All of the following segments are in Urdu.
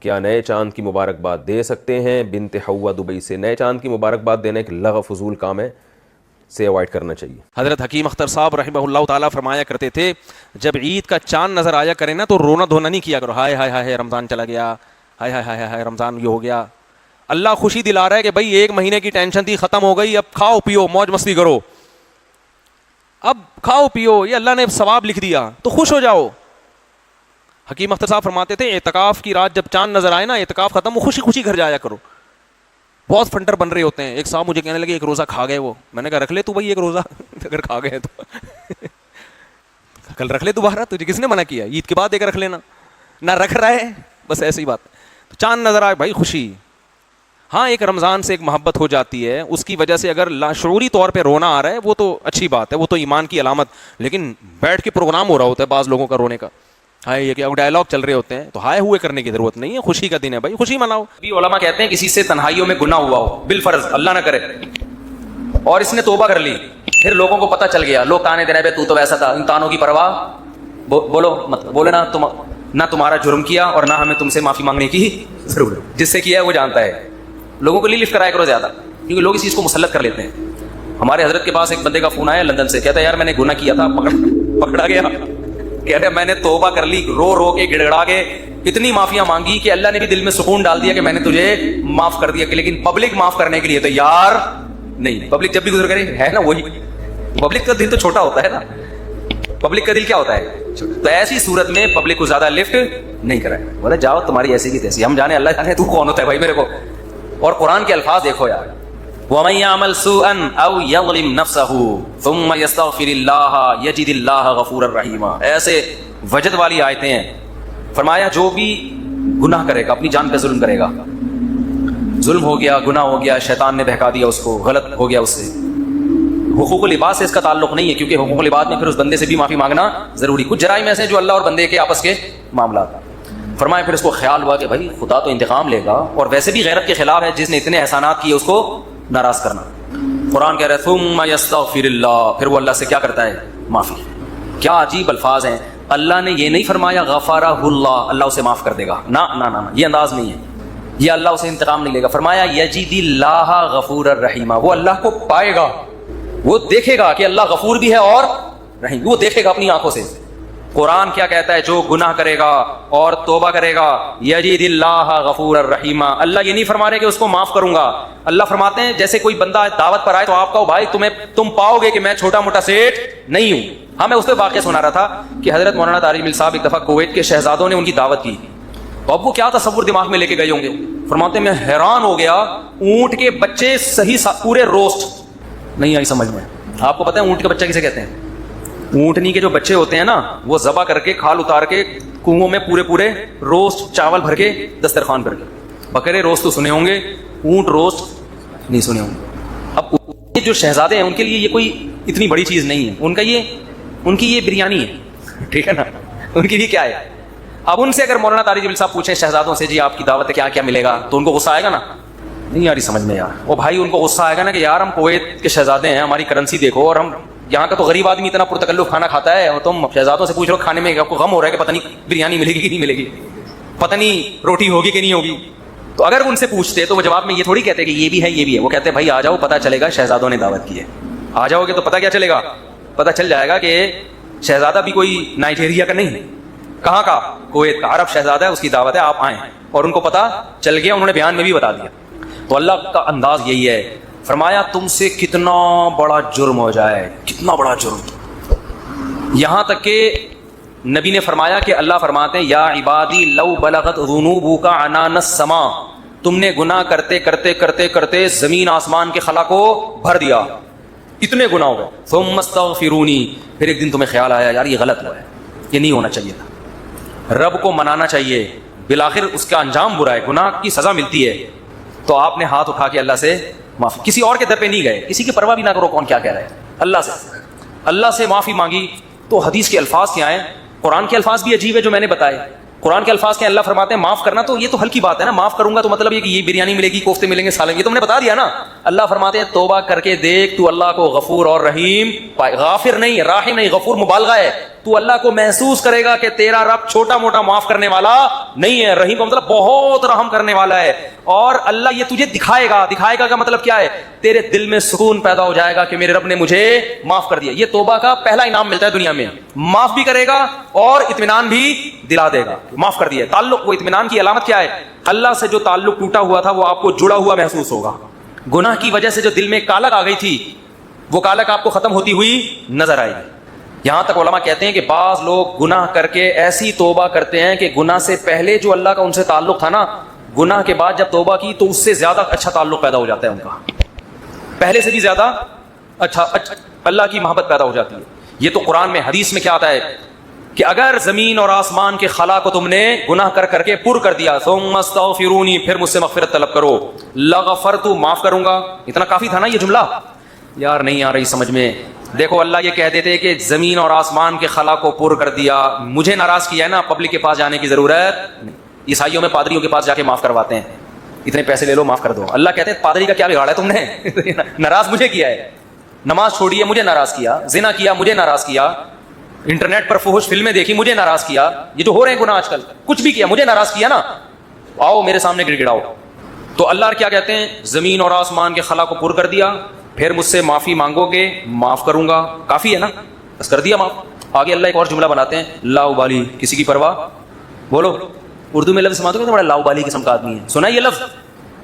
کیا نئے چاند کی مبارکباد دے سکتے ہیں؟ بنت حوا دبئی سے. نئے چاند کی مبارکباد دینا ایک لغو فضول کام ہے, سے اوائڈ کرنا چاہیے. حضرت حکیم اختر صاحب رحمہ اللہ تعالیٰ فرمایا کرتے تھے جب عید کا چاند نظر آیا کرے نا تو رونا دھونا نہیں کیا کرو, ہائے ہائے ہائے رمضان چلا گیا, ہائے ہائے ہائے ہائے رمضان یہ ہو گیا. اللہ خوشی دلا رہا ہے کہ بھائی 1 مہینے کی ٹینشن تھی ختم ہو گئی, اب کھاؤ پیو موج مستی کرو, اب کھاؤ پیو, یہ اللہ نے ثواب لکھ دیا تو خوش ہو جاؤ. حکیم اختر صاحب فرماتے تھے اعتکاف کی رات جب چاند نظر آئے نا, اعتکاف ختم, وہ خوشی خوشی گھر جایا کرو. بہت فنٹر بن رہے ہوتے ہیں. ایک صاحب مجھے کہنے لگے 1 روزہ کھا گئے وہ. میں نے کہا رکھ لے تو بھائی 1 روزہ اگر کھا گئے تو کل رکھ لے دوبارہ, تجھے کس نے منع کیا؟ عید کے بعد ایک رکھ لینا, نہ رکھ رہا ہے بس ایسی بات. تو چاند نظر آئے بھائی خوشی. ہاں ایک رمضان سے ایک محبت ہو جاتی ہے, اس کی وجہ سے اگر لاشعوری طور پہ رونا آ رہا ہے وہ تو اچھی بات ہے, وہ تو ایمان کی علامت. لیکن بیٹھ کے پروگرام ہو رہا ہوتا ہے بعض لوگوں کا رونے کا, ہائے یہ کیا ڈائلاگ چل رہے ہوتے ہیں, تو ہائے ہوئے کرنے کی ضرورت نہیں ہے. خوشی کا دن ہے بھائی, خوشی مناؤ. بھی علماء کہتے ہیں کسی سے تنہائیوں میں گناہ ہوا ہو بالفرض, اللہ نہ کرے, اور اس نے توبہ کر لی, پھر لوگوں کو پتہ چل گیا, لوگ تانے دے رہے ہیں تو ویسا تھا, ان تانوں کی پرواہ بولو مت, بولے نا تم نہ تمہارا جرم کیا اور نہ ہمیں تم سے معافی مانگنے کی ضرورت, جس سے کیا ہے وہ جانتا ہے. لوگوں کو لفٹ کرایا کرو زیادہ, کیونکہ لوگ اس چیز کو مسلط کر لیتے ہیں. ہمارے حضرت کے پاس ایک بندے کا فون آیا لندن سے, کہتا ہے یار میں نے گناہ کیا تھا, پکڑا گیا, کہہ رہے میں نے توبہ کر لی, رو رو کے گڑ گڑا کے اتنی معافیاں مانگی کہ اللہ نے بھی دل میں سکون ڈال دیا کہ میں نے تجھے معاف کر دیا, لیکن پبلک معاف کرنے کے لیے تو یار نہیں. پبلک جب بھی گزر کرے ہے نا وہی, پبلک کا دل تو چھوٹا ہوتا ہے نا, پبلک کا دل کیا ہوتا ہے, تو ایسی صورت میں پبلک کو زیادہ لفٹ نہیں کرائے. بولے جاؤ تمہاری ایسی کی تیسی, ہم جانے اللہ جانے تو کون ہوتا ہے بھائی میرے کو. اور قرآن کے الفاظ دیکھو یار, وَمَن يَعْمَلْ سُوءًا أَوْ يَظْلِمْ نَفْسَهُ ثُمَّ يَسْتَغْفِرِ اللَّهَ يَجِدِ اللَّهَ غَفُورًا رَحِيمًا. ایسے وجد والی آیتیں ہیں. فرمایا جو بھی گناہ کرے گا, اپنی جان پہ ظلم کرے گا, ظلم ہو گیا, گناہ ہو گیا, شیطان نے بہکا دیا اس کو, غلط ہو گیا اس سے, حقوق العباد سے اس کا تعلق نہیں ہے, کیونکہ حقوق العباد میں پھر اس بندے سے بھی معافی مانگنا ضروری. کچھ جرائم ایسے ہیں جو اللہ اور بندے کے آپس کے معاملات. فرمایا پھر اس کو خیال ہوا کہ بھائی خدا تو انتقام لے گا, اور ویسے بھی غیرت کے خلاف ہے جس نے اتنے احسانات کیے اس کو ناراض کرنا. قرآن کہہ رہا ہے ثم یستغفر اللہ, پھر وہ اللہ سے کیا کرتا ہے, معافی. کیا عجیب الفاظ ہیں. اللہ نے یہ نہیں فرمایا غفرہ اللہ, اللہ اسے معاف کر دے گا, نہ نہ نہ, یہ انداز نہیں ہے, یہ اللہ اسے انتقام نہیں لے گا. فرمایا یجد اللہ غفور الرحیم, وہ اللہ کو پائے گا, وہ دیکھے گا کہ اللہ غفور بھی ہے اور رحیم, وہ دیکھے گا اپنی آنکھوں سے. قرآن کیا کہتا ہے, جو گناہ کرے گا اور توبہ کرے گا یجد اللہ غفور الرحیم. اللہ یہ نہیں فرما رہے کہ اس کو معاف کروں گا, اللہ فرماتے ہیں جیسے کوئی بندہ دعوت پر آئے تو آپ کہو بھائی تم پاؤ گے کہ میں چھوٹا موٹا سیٹ نہیں ہوں. ہاں میں اس پہ واقعہ سنا رہا تھا کہ حضرت مولانا طارق مل صاحب ایک دفعہ کویت کے شہزادوں نے ان کی دعوت کی, تو اب وہ کیا تصور دماغ میں لے کے گئے ہوں گے. فرماتے ہیں میں حیران ہو گیا, اونٹ کے بچے صحیح پورے روسٹ نہیں آئی سمجھ میں. آپ کو پتہ ہے اونٹ کا بچہ کسے کہتے ہیں؟ اونٹنی کے جو بچے ہوتے ہیں نا, وہ ذبح کر کے کھال اتار کے کنووں میں پورے روسٹ چاول بھر کے دسترخوان پر کے. بکرے روسٹ تو سنے ہوں گے, اونٹ روسٹ نہیں سنے ہوں گے. اب جو شہزادے ہیں ان کے لیے یہ کوئی اتنی بڑی چیز نہیں ہے, ان کی یہ بریانی ہے, ٹھیک ہے نا, ان کے لیے کیا ہے. اب ان سے اگر مولانا طارق جبیل صاحب پوچھیں شہزادوں سے جی آپ کی دعوت ہے کیا کیا ملے گا, تو ان کو غصہ آئے گا نا, نہیں یار سمجھ میں یار. وہ بھائی ان کو غصہ آئے گا نا کہ یار ہم کویت کے شہزادے ہیں, ہماری کرنسی دیکھو, اور ہم یہاں کا تو غریب آدمی اتنا پرتکلف کھانا کھاتا ہے, اور تم شہزادوں سے پوچھ رہے ہو کھانے میں, آپ کو غم ہو رہا ہے کہ پتہ نہیں بریانی ملے گی کہ نہیں ملے گی, پتہ نہیں روٹی ہوگی کہ نہیں ہوگی. تو اگر ان سے پوچھتے تو وہ جواب میں یہ تھوڑی کہتے کہ یہ بھی ہے یہ بھی ہے, وہ کہتے بھائی آ جاؤ پتہ چلے گا شہزادوں نے دعوت کی ہے. آ جاؤ گے تو پتہ کیا چلے گا, پتہ چل جائے گا کہ شہزادہ بھی کوئی نائجیریا کا نہیں, کہاں کا, کویت کا عرب شہزادہ ہے, اس کی دعوت ہے, آپ آئیں. اور ان کو پتہ چل گیا, انہوں نے بیان میں بھی بتا دیا. تو اللہ کا انداز یہی ہے. فرمایا تم سے کتنا بڑا جرم ہو جائے, کتنا بڑا جرم, یہاں تک کہ نبی نے فرمایا کہ اللہ فرماتے ہیں یا عبادی لو بلغت ذنوبک عنان السماء, تم نے گناہ کرتے کرتے کرتے کرتے زمین آسمان کے خلا کو بھر دیا, اتنے گناہ ہو گئے. ثم استغفرونی, پھر ایک دن تمہیں خیال آیا یار یہ غلط ہوا ہے, یہ نہیں ہونا چاہیے تھا, رب کو منانا چاہیے, بالآخر اس کا انجام برا ہے, گناہ کی سزا ملتی ہے. تو آپ نے ہاتھ اٹھا کے اللہ سے معافی, کسی اور کے در پہ نہیں گئے, کسی کی پرواہ بھی نہ کرو کون کیا کہہ رہا ہے, اللہ سے معافی مانگی. تو حدیث کے الفاظ کیا ہیں, قرآن کے الفاظ بھی عجیب ہے جو میں نے بتائے. قرآن کے الفاظ کے اللہ فرماتے ہیں معاف کرنا, تو یہ تو ہلکی بات ہے نا, معاف کروں گا تو مطلب یہ کہ یہ بریانی ملے گی, کوفتے ملیں گے, سالن, یہ تو ہم نے بتا دیا نا. اللہ فرماتے ہیں توبہ کر کے دیکھ, تو اللہ کو غفور اور رحیم پائے. غافر نہیں, راحم نہیں, غفور مبالغہ ہے. تو اللہ کو محسوس کرے گا کہ تیرا رب چھوٹا موٹا معاف کرنے والا نہیں ہے. رحیم کا مطلب بہت رحم کرنے والا ہے. اور اللہ یہ تجھے دکھائے گا. دکھائے گا کا مطلب کیا ہے؟ تیرے دل میں سکون پیدا ہو جائے گا کہ میرے رب نے مجھے معاف کر دیا. یہ توبہ کا پہلا انعام ملتا ہے دنیا میں, معاف بھی کرے گا اور اطمینان بھی دلا دے گا, معاف کر دیا. تعلق, وہ اطمینان کی علامت کیا ہے؟ اللہ سے جو تعلق ٹوٹا ہوا تھا وہ آپ کو جڑا ہوا محسوس ہوگا. گناہ کی وجہ سے جو دل میں کالک آ گئی تھی وہ کالک آپ کو ختم ہوتی ہوئی نظر آئے گی. یہاں تک علماء کہتے ہیں کہ بعض لوگ گناہ کر کے ایسی توبہ کرتے ہیں کہ گناہ سے پہلے جو اللہ کا ان سے تعلق تھا نا, گناہ کے بعد جب توبہ کی تو اس سے زیادہ اچھا تعلق پیدا ہو جاتا ہے ان کا, پہلے سے بھی زیادہ اچھا اللہ کی محبت پیدا ہو جاتی ہے. یہ تو قرآن میں, حدیث میں کیا آتا ہے کہ اگر زمین اور آسمان کے خلا کو تم نے گناہ کر کر کے پر کر دیا, ثم استغفرونی, پھر مجھ سے مغفرت طلب کرو, لغفرت, معاف کروں گا. اتنا کافی تھا نا یہ جملہ؟ یار نہیں آ رہی سمجھ میں. دیکھو اللہ یہ کہہ دیتے کہ زمین اور آسمان کے خلا کو پر کر دیا, مجھے ناراض کیا ہے نا, پبلک کے پاس جانے کی ضرورت نہیں. عیسائیوں میں پادریوں کے پاس جا کے معاف کرواتے ہیں, اتنے پیسے لے لو معاف کر دو. اللہ کہتے ہیں پادری کا کیا بگاڑا ہے تم نے؟ ناراض مجھے کیا ہے, نماز چھوڑی ہے مجھے ناراض کیا, زنا کیا مجھے ناراض کیا, انٹرنیٹ پر فحش فلمیں دیکھی مجھے ناراض کیا, یہ جو ہو رہے ہیں گناہ آج کل, کچھ بھی کیا مجھے ناراض کیا نا, آؤ میرے سامنے گڑ گڑاؤ. تو اللہ کیا کہتے ہیں, زمین اور آسمان کے خلا کو پر کر دیا, پھر مجھ سے معافی مانگو گے معاف کروں گا. کافی ہے نا, بس کر دیا معاف. آگے اللہ ایک اور جملہ بناتے ہیں, لا ابالی, کسی کی پرواہ. بولو اردو میں لفظ سماتے ہو کہ بڑا لا ابالی قسم کا آدمی ہے, سنا یہ لفظ؟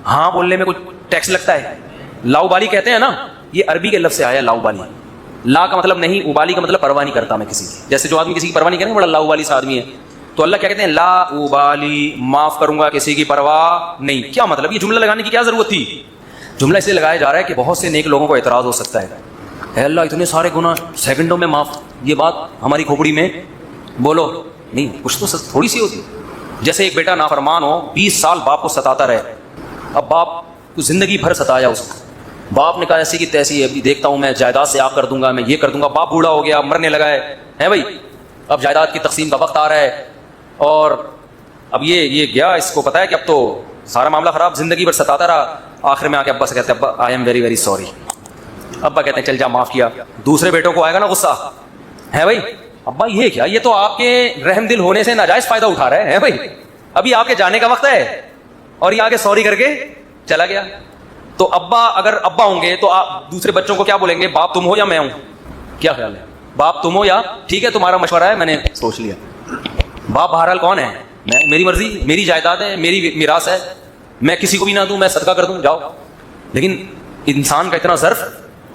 ہاں بولنے میں کچھ ٹیکس لگتا ہے. لا ابالی کہتے ہیں نا, یہ عربی کے لفظ سے آیا لا ابالی. لا کا مطلب نہیں, ابالی کا مطلب پرواہ نہیں کرتا میں کسی کی. جیسے جو آدمی کسی کی پرواہ نہیں کرے بڑا لا ابالی سا آدمی ہے. تو اللہ کیا کہتے ہیں, لا ابالی, معاف کروں گا کسی کی پرواہ نہیں. کیا مطلب؟ یہ جملہ لگانے کی کیا ضرورت تھی؟ جملہ اس لیے لگایا جا رہا ہے کہ بہت سے نیک لوگوں کو اعتراض ہو سکتا ہے, اے اللہ اتنے سارے گناہ سیکنڈوں میں معاف, یہ بات ہماری کھوپڑی میں بولو نہیں, کچھ تو تھوڑی سی ہوتی. جیسے ایک بیٹا نافرمان ہو, 20 سال باپ کو ستاتا رہے, اب باپ کو زندگی بھر ستایا اس کو, باپ نے کہا ایسی کی تیسی ہے, دیکھتا ہوں میں جائیداد سے آ کر دوں گا, میں یہ کر دوں گا. باپ بوڑھا ہو گیا, مرنے لگا ہے بھائی, اب جائیداد کی تقسیم کا وقت آ رہا ہے, اور اب یہ گیا, اس کو پتا ہے کہ اب تو سارا معاملہ خراب, زندگی بھر ستاتا رہا. آخر میں آ کے ابا سے کہتے ہیں, ابا I am very very sorry. ابا کہتے ہیں چل جا معاف کیا. دوسرے بیٹوں کو آئے گا نا غصہ, ہے بھائی ابا یہ کیا, یہ تو آپ کے رحم دل ہونے سے ناجائز فائدہ اٹھا رہے ہیں بھائی, ابھی آپ کے جانے کا وقت ہے اور یہ آگے سوری کر کے چلا گیا. تو ابا اگر ابا ہوں گے تو آپ دوسرے بچوں کو کیا بولیں گے, باپ تم ہو یا میں ہوں؟ کیا خیال ہے, باپ تم ہو یا ٹھیک ہے تمہارا مشورہ ہے میں نے سوچ لیا. باپ بہرحال کون ہے, میری مرضی, میری جائیداد ہے, میری میراث ہے, میں کسی کو بھی نہ دوں, میں صدقہ کر دوں, جاؤ. لیکن انسان کا اتنا ظرف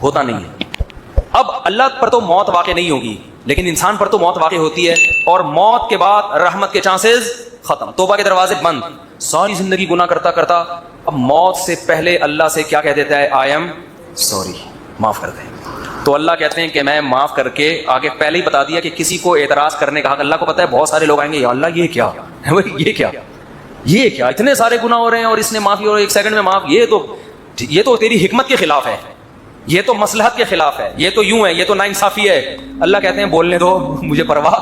ہوتا نہیں ہے. اب اللہ پر تو موت واقع نہیں ہوگی, لیکن انسان پر تو موت واقع ہوتی ہے, اور موت کے بعد رحمت کے چانسز ختم, توبہ کے دروازے بند. ساری زندگی گناہ کرتا کرتا اب موت سے پہلے اللہ سے کیا کہہ دیتا ہے, آئی ایم سوری, معاف کر دیں. تو اللہ کہتے ہیں کہ میں معاف کر کے, آگے پہلے ہی بتا دیا کہ کسی کو اعتراض کرنے کا حق, اللہ کو پتا ہے بہت سارے لوگ آئیں گے, یا اللہ یہ کیا, یہ کیا اتنے سارے گناہ ہو رہے ہیں اور اس نے معافی اور 1 سیکنڈ میں معاف, یہ تو تیری حکمت کے خلاف ہے, یہ تو مصلحت کے خلاف ہے, یہ تو یوں ہے, یہ تو ناانصافی ہے. اللہ کہتے ہیں بولنے دو, مجھے پرواہ,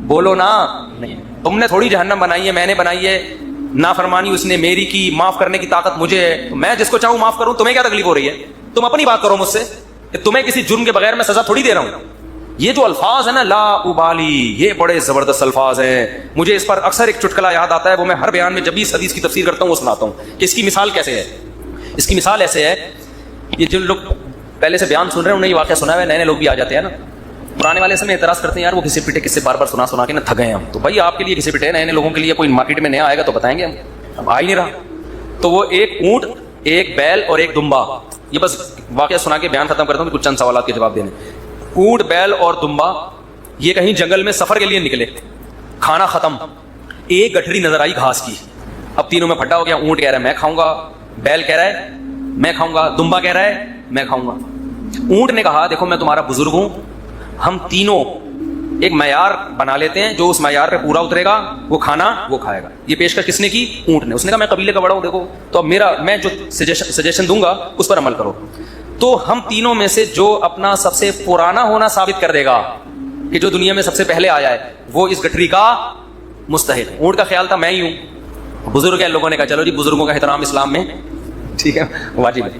بولو نا. نہیں, تم نے تھوڑی جہنم بنائی ہے, میں نے بنائی ہے. نافرمانی اس نے میری کی, معاف کرنے کی طاقت مجھے ہے, میں جس کو چاہوں معاف کروں. تمہیں کیا تکلیف ہو رہی ہے؟ تم اپنی بات کرو مجھ سے, تمہیں کسی جرم کے بغیر میں سزا تھوڑی دے رہا ہوں. یہ جو الفاظ ہیں نا, لا ابالی, یہ بڑے زبردست الفاظ ہیں. مجھے اس پر اکثر ایک چٹکلا یاد آتا ہے, وہ میں ہر بیان میں جب بھی اس حدیث کی تفسیر کرتا ہوں وہ سناتا ہوں کہ اس کی مثال کیسے ہے. اس کی مثال ایسے ہے, یہ جو لوگ پہلے سے بیان سن رہے ہیں انہیں یہ واقعہ سنا ہے, نئے لوگ بھی آ جاتے ہیں نا, پرانے والے سے میں اعتراض کرتے ہیں, یار وہ کسی پٹے کس سے بار بار سنا کے نا تھک گئے ہم. تو بھائی آپ کے لیے کسی پٹے, نئے لوگوں کے لیے کوئی مارکیٹ میں نیا آئے گا تو بتائیں گے, ہم اب آ ہی نہیں رہا. تو وہ ایک اونٹ, ایک بیل اور ایک دمبا, یہ بس واقعہ سنا کے بیان ختم کرتا ہوں, کچھ چند سوالات کے جواب دینے. اونٹ, بیل اور دمبا یہ کہیں جنگل میں سفر کے لیے نکلے, کھانا ختم, ایک گٹھڑی نظر آئی گھاس کی. اب تینوں میں پھٹا ہو گیا, اونٹ کہہ رہا ہے میں کھاؤں گا, بیل کہہ رہا ہے میں کھاؤں گا, دمبا کہہ رہا ہے میں کھاؤں گا. اونٹ نے کہا دیکھو میں تمہارا بزرگ ہوں, ہم تینوں ایک معیار بنا لیتے ہیں, جو اس معیار پہ پورا اترے گا وہ کھانا وہ کھائے گا. یہ پیشکش کس نے کی؟ اونٹ نے. اس نے کہا میں قبیلے کا بڑا ہوں, دیکھو تو اب میں جو سجیشن دوں گا اس پر عمل کرو. تو ہم تینوں میں سے جو اپنا سب سے پرانا ہونا ثابت کر دے گا کہ جو دنیا میں سب سے پہلے آیا ہے وہ اس گٹھڑی کا مستحق ہے. اونٹ کا خیال تھا میں ہی ہوں, بزرگ ہے. لوگوں نے کہا چلو جی بزرگوں کا احترام اسلام میں ٹھیک ہے واجب ہے.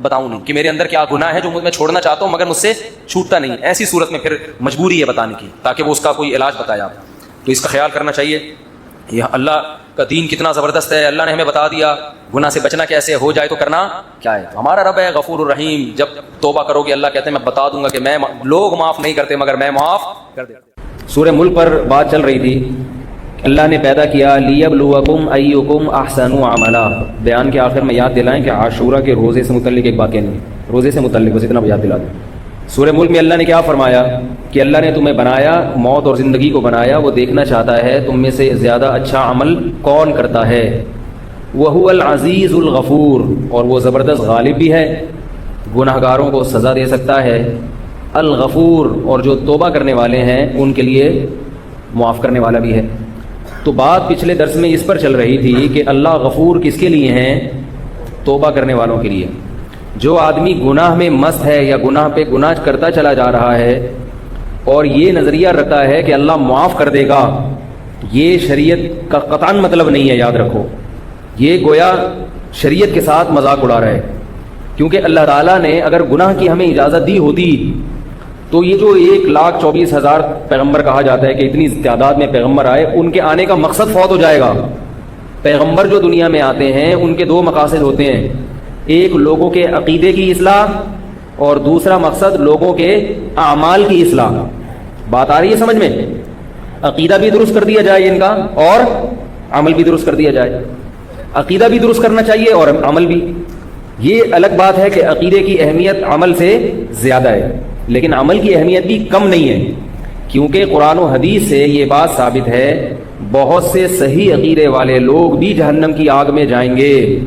بتاؤں نہیں کہ میرے اندر کیا گناہ ہے جو میں چھوڑنا چاہتا ہوں مگر مجھ سے چھوٹتا نہیں. ایسی صورت میں پھر مجبوری ہے بتانے کی تاکہ وہ اس کا کوئی علاج بتائے آپ. تو اس کا خیال کرنا چاہیے. یہ اللہ کا دین کتنا زبردست ہے, اللہ نے ہمیں بتا دیا گناہ سے بچنا کیسے, ہو جائے تو کرنا کیا ہے. تو ہمارا رب ہے غفور الرحیم, جب توبہ کرو گے اللہ کہتے ہیں میں بتا دوں گا کہ میں لوگ معاف نہیں کرتے مگر میں معاف کر دیتا. سورہ ملک پر بات چل رہی تھی. اللہ نے پیدا کیا لیبلوکم ایکم احسن عملا. بیان کے آخر میں یاد دلائیں کہ عاشورہ کے روزے سے متعلق ایک بات کہنی ہے, روزے سے متعلق بس اتنا یاد دلا دیں. سورہ ملک میں اللہ نے کیا فرمایا کہ اللہ نے تمہیں بنایا, موت اور زندگی کو بنایا, وہ دیکھنا چاہتا ہے تم میں سے زیادہ اچھا عمل کون کرتا ہے. وَهُوَ الْعَزِيزُ الْغَفُورُ, اور وہ زبردست غالب بھی ہے, گناہگاروں کو سزا دے سکتا ہے. الغفور, اور جو توبہ کرنے والے ہیں ان کے لیے معاف کرنے والا بھی ہے. تو بات پچھلے درس میں اس پر چل رہی تھی کہ اللہ غفور کس کے لیے ہیں, توبہ کرنے والوں کے لیے. جو آدمی گناہ میں مست ہے یا گناہ پہ گناہ کرتا چلا جا رہا ہے اور یہ نظریہ رکھتا ہے کہ اللہ معاف کر دے گا, یہ شریعت کا قطعاً مطلب نہیں ہے, یاد رکھو. یہ گویا شریعت کے ساتھ مذاق اڑا رہا ہے, کیونکہ اللہ تعالیٰ نے اگر گناہ کی ہمیں اجازت دی ہوتی تو یہ جو 1,24,000 پیغمبر کہا جاتا ہے کہ اتنی تعداد میں پیغمبر آئے, ان کے آنے کا مقصد فوت ہو جائے گا. پیغمبر جو دنیا میں آتے ہیں ان کے دو مقاصد ہوتے ہیں, ایک لوگوں کے عقیدے کی اصلاح اور دوسرا مقصد لوگوں کے اعمال کی اصلاح. بات آ رہی ہے سمجھ میں؟ عقیدہ بھی درست کر دیا جائے ان کا اور عمل بھی درست کر دیا جائے. عقیدہ بھی درست کرنا چاہیے اور عمل بھی. یہ الگ بات ہے کہ عقیدے کی اہمیت عمل سے زیادہ ہے, لیکن عمل کی اہمیت بھی کم نہیں ہے, کیونکہ قرآن و حدیث سے یہ بات ثابت ہے بہت سے صحیح عقیدے والے لوگ بھی جہنم کی آگ میں جائیں گے.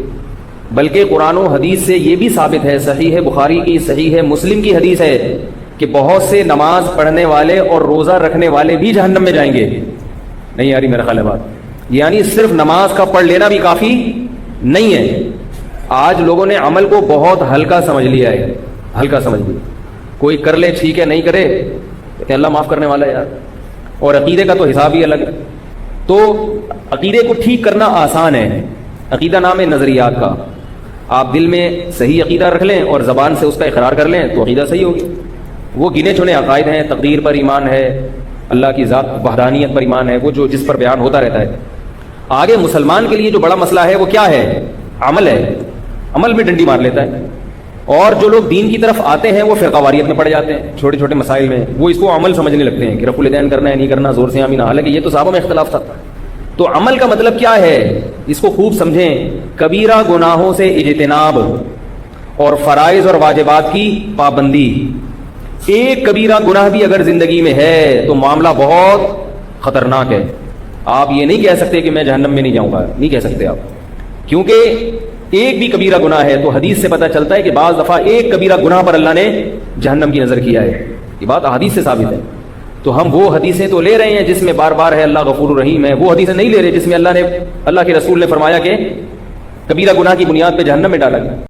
بلکہ قرآن و حدیث سے یہ بھی ثابت ہے, صحیح ہے بخاری کی, صحیح ہے مسلم کی حدیث ہے کہ بہت سے نماز پڑھنے والے اور روزہ رکھنے والے بھی جہنم میں جائیں گے. نہیں یاری میرا خیال ہے بات, یعنی صرف نماز کا پڑھ لینا بھی کافی نہیں ہے. آج لوگوں نے عمل کو بہت ہلکا سمجھ لیا ہے, ہلکا سمجھ لیا. کوئی کر لے ٹھیک ہے, نہیں کرے کہ اللہ معاف کرنے والا ہے یار. اور عقیدے کا تو حساب ہی الگ ہے. تو عقیدے کو ٹھیک کرنا آسان ہے. عقیدہ نام ہے نظریات کا. آپ دل میں صحیح عقیدہ رکھ لیں اور زبان سے اس کا اقرار کر لیں تو عقیدہ صحیح ہوگی. وہ گنے چنے عقائد ہیں, تقدیر پر ایمان ہے, اللہ کی ذات وحدانیت پر ایمان ہے, وہ جو جس پر بیان ہوتا رہتا ہے. آگے مسلمان کے لیے جو بڑا مسئلہ ہے وہ کیا ہے, عمل ہے. عمل میں ڈنڈی مار لیتا ہے. اور جو لوگ دین کی طرف آتے ہیں وہ فرقہ واریت میں پڑ جاتے ہیں, چھوٹے چھوٹے مسائل میں وہ اس کو عمل سمجھنے لگتے ہیں کہ رفع الیدین کرنا ہے نہیں کرنا, زور سے آمین. حالانکہ یہ تو صحابہ میں اختلاف تھا. تو عمل کا مطلب کیا ہے, اس کو خوب سمجھیں. کبیرہ گناہوں سے اجتناب اور فرائض اور واجبات کی پابندی. ایک کبیرہ گناہ بھی اگر زندگی میں ہے تو معاملہ بہت خطرناک ہے. آپ یہ نہیں کہہ سکتے کہ میں جہنم میں نہیں جاؤں گا, نہیں کہہ سکتے آپ, کیونکہ ایک بھی کبیرہ گناہ ہے تو حدیث سے پتہ چلتا ہے کہ بعض دفعہ ایک کبیرہ گناہ پر اللہ نے جہنم کی نظر کیا ہے. یہ بات حدیث سے ثابت ہے. تو ہم وہ حدیثیں تو لے رہے ہیں جس میں بار بار ہے اللہ غفور الرحیم ہے, وہ حدیثیں نہیں لے رہے جس میں اللہ کے رسول نے فرمایا کہ کبیرہ گناہ کی بنیاد پہ جہنم میں ڈالا گیا.